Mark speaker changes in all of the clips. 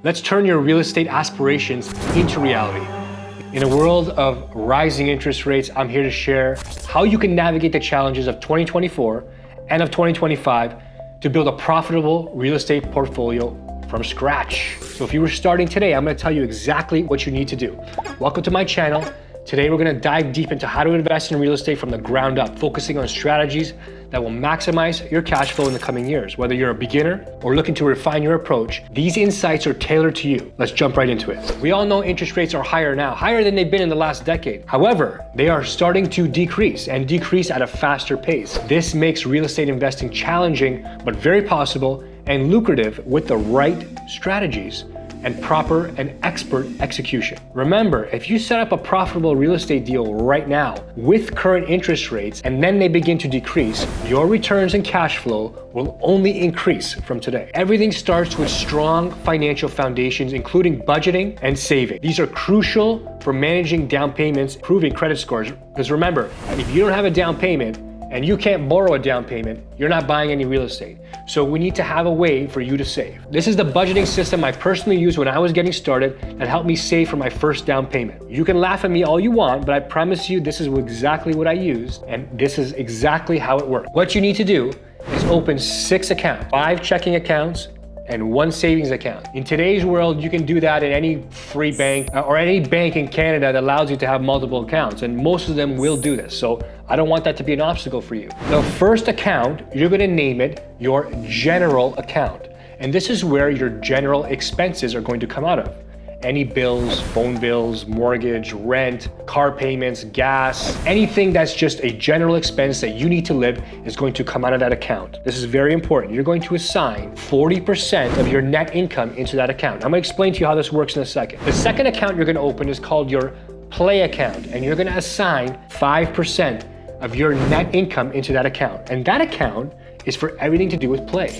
Speaker 1: Let's turn your real estate aspirations into reality. In a world of rising interest rates, I'm here to share how you can navigate the challenges of 2024 and of 2025 to build a profitable real estate portfolio from scratch. So if you were starting today, I'm gonna tell you exactly what you need to do. Welcome to my channel. Today, we're gonna dive deep into how to invest in real estate from the ground up, focusing on strategies that will maximize your cash flow in the coming years. Whether you're a beginner or looking to refine your approach, these insights are tailored to you. Let's jump right into it. We all know interest rates are higher now, higher than they've been in the last decade. However, they are starting to decrease and decrease at a faster pace. This makes real estate investing challenging, but very possible and lucrative with the right strategies and proper and expert execution. Remember, if you set up a profitable real estate deal right now with current interest rates and then they begin to decrease, your returns and cash flow will only increase from today. Everything starts with strong financial foundations, including budgeting and saving. These are crucial for managing down payments, improving credit scores. Because remember, if you don't have a down payment, and you can't borrow a down payment, you're not buying any real estate. So we need to have a way for you to save. This is the budgeting system I personally used when I was getting started that helped me save for my first down payment. You can laugh at me all you want, but I promise you this is exactly what I used, and this is exactly how it worked. What you need to do is open 6 accounts, 5 checking accounts, and 1 savings account. In today's world, you can do that in any free bank or any bank in Canada that allows you to have multiple accounts, and most of them will do this. So I don't want that to be an obstacle for you. The first account, you're gonna name it your general account. And this is where your general expenses are going to come out of. Any bills, phone bills, mortgage, rent, car payments, gas, anything that's just a general expense that you need to live is going to come out of that account. This is very important. You're going to assign 40% of your net income into that account. I'm gonna explain to you how this works in a second. The second account you're gonna open is called your play account, and you're gonna assign 5% of your net income into that account. And that account is for everything to do with play.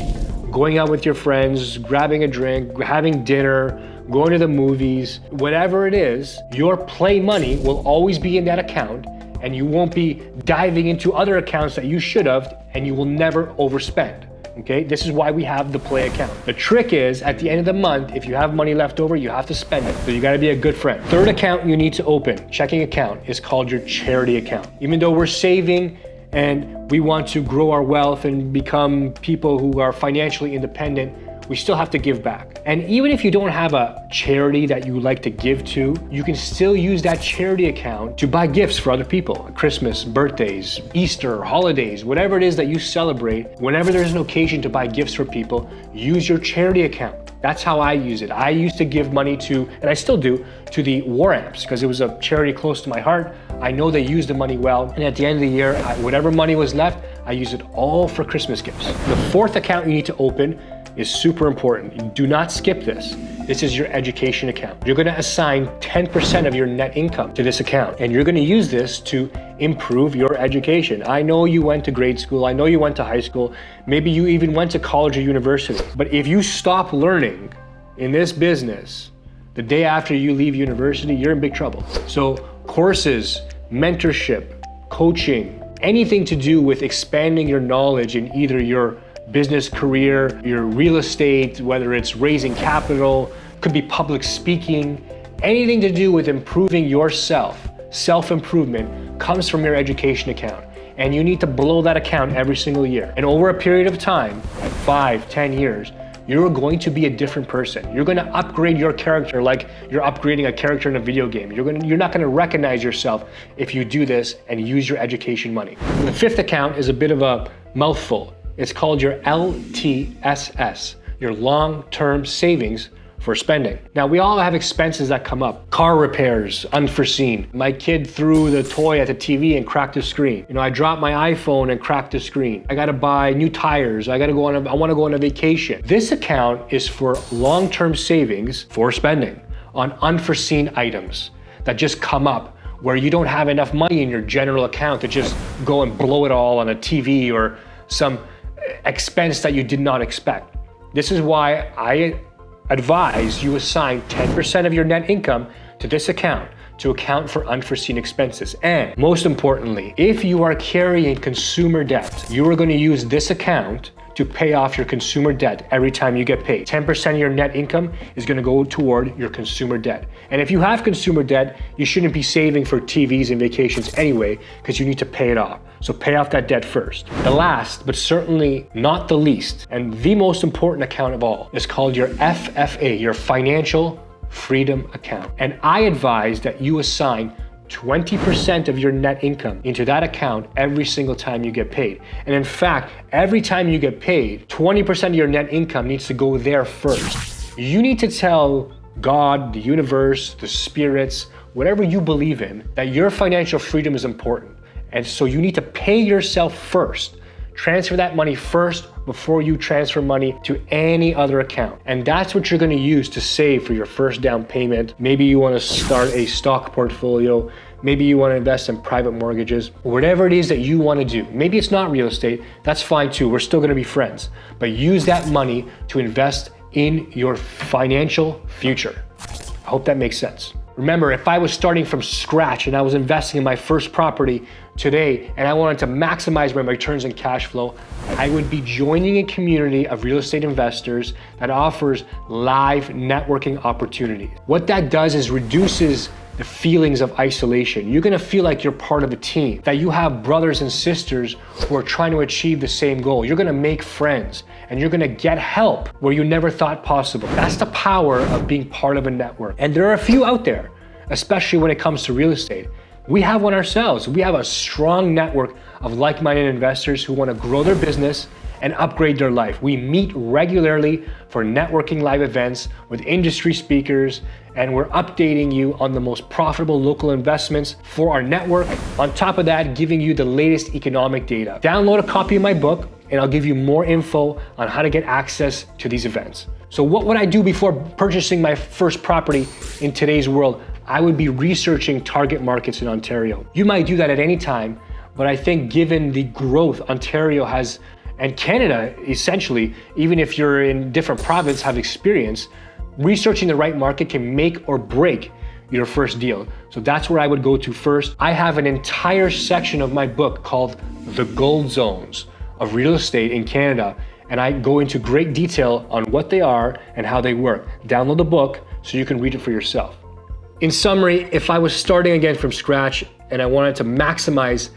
Speaker 1: Going out with your friends, grabbing a drink, having dinner, going to the movies, whatever it is, your play money will always be in that account, and you won't be diving into other accounts that you should have, and you will never overspend. Okay, this is why we have the play account. The trick is, at the end of the month, if you have money left over, you have to spend it. So you gotta be a good friend. Third account you need to open, checking account, is called your charity account. Even though we're saving and we want to grow our wealth and become people who are financially independent, we still have to give back. And even if you don't have a charity that you like to give to, you can still use that charity account to buy gifts for other people. Christmas, birthdays, Easter, holidays, whatever it is that you celebrate, whenever there's an occasion to buy gifts for people, use your charity account. That's how I use it. I used to give money to, and I still do, to the War Amps because it was a charity close to my heart. I know they use the money well, and at the end of the year, whatever money was left, I use it all for Christmas gifts. The fourth account you need to open is super important. Do not skip this. This is your education account. You're gonna assign 10% of your net income to this account, and you're gonna use this to improve your education. I know you went to grade school, I know you went to high school, maybe you even went to college or university, but if you stop learning in this business the day after you leave university, you're in big trouble. So courses, mentorship, coaching, anything to do with expanding your knowledge in either your business career, your real estate, whether it's raising capital, could be public speaking, anything to do with improving yourself, self-improvement comes from your education account. And you need to blow that account every single year. And over a period of time, 5, 10 years, you're going to be a different person. You're gonna upgrade your character like you're upgrading a character in a video game. You're not gonna recognize yourself if you do this and use your education money. And the fifth account is a bit of a mouthful. It's called your LTSS, your long-term savings for spending. Now, we all have expenses that come up. Car repairs, unforeseen. My kid threw the toy at the TV and cracked the screen. I dropped my iPhone and cracked the screen. I gotta buy new tires. I wanna go on a vacation. This account is for long-term savings for spending on unforeseen items that just come up where you don't have enough money in your general account to just go and blow it all on a TV or some expense that you did not expect. This is why I advise you assign 10% of your net income to this account to account for unforeseen expenses. And most importantly, if you are carrying consumer debt, you are going to use this account to pay off your consumer debt every time you get paid. 10% of your net income is gonna go toward your consumer debt. And if you have consumer debt, you shouldn't be saving for TVs and vacations anyway, because you need to pay it off. So pay off that debt first. The last, but certainly not the least, and the most important account of all, is called your FFA, your Financial Freedom Account. And I advise that you assign 20% of your net income into that account every single time you get paid. And in fact, every time you get paid, 20% of your net income needs to go there first. You need to tell God, the universe, the spirits, whatever you believe in, that your financial freedom is important. And so you need to pay yourself first. Transfer that money first before you transfer money to any other account. And that's what you're gonna use to save for your first down payment. Maybe you wanna start a stock portfolio. Maybe you wanna invest in private mortgages. Whatever it is that you wanna do. Maybe it's not real estate, that's fine too. We're still gonna be friends. But use that money to invest in your financial future. I hope that makes sense. Remember, if I was starting from scratch and I was investing in my first property today and I wanted to maximize my returns and cash flow, I would be joining a community of real estate investors that offers live networking opportunities. What that does is reduces the feelings of isolation. You're gonna feel like you're part of a team, that you have brothers and sisters who are trying to achieve the same goal. You're gonna make friends and you're gonna get help where you never thought possible. That's the power of being part of a network. And there are a few out there, especially when it comes to real estate. We have one ourselves. We have a strong network of like-minded investors who wanna grow their business and upgrade their life. We meet regularly for networking live events with industry speakers, and we're updating you on the most profitable local investments for our network. On top of that, giving you the latest economic data. Download a copy of my book, and I'll give you more info on how to get access to these events. So what would I do before purchasing my first property in today's world? I would be researching target markets in Ontario. You might do that at any time, but I think given the growth Ontario has, and Canada, essentially, even if you're in different provinces, have experience, researching the right market can make or break your first deal. So that's where I would go to first. I have an entire section of my book called The Gold Zones of Real Estate in Canada, and I go into great detail on what they are and how they work. Download the book so you can read it for yourself. In summary, if I was starting again from scratch and I wanted to maximize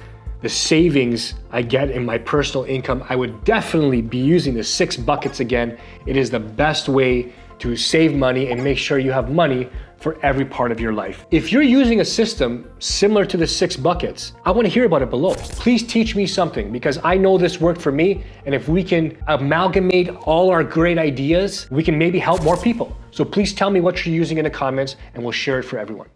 Speaker 1: the savings I get in my personal income, I would definitely be using the 6 buckets again. It is the best way to save money and make sure you have money for every part of your life. If you're using a system similar to the 6 buckets, I want to hear about it below. Please teach me something, because I know this worked for me, and if we can amalgamate all our great ideas, we can maybe help more people. So please tell me what you're using in the comments and we'll share it for everyone.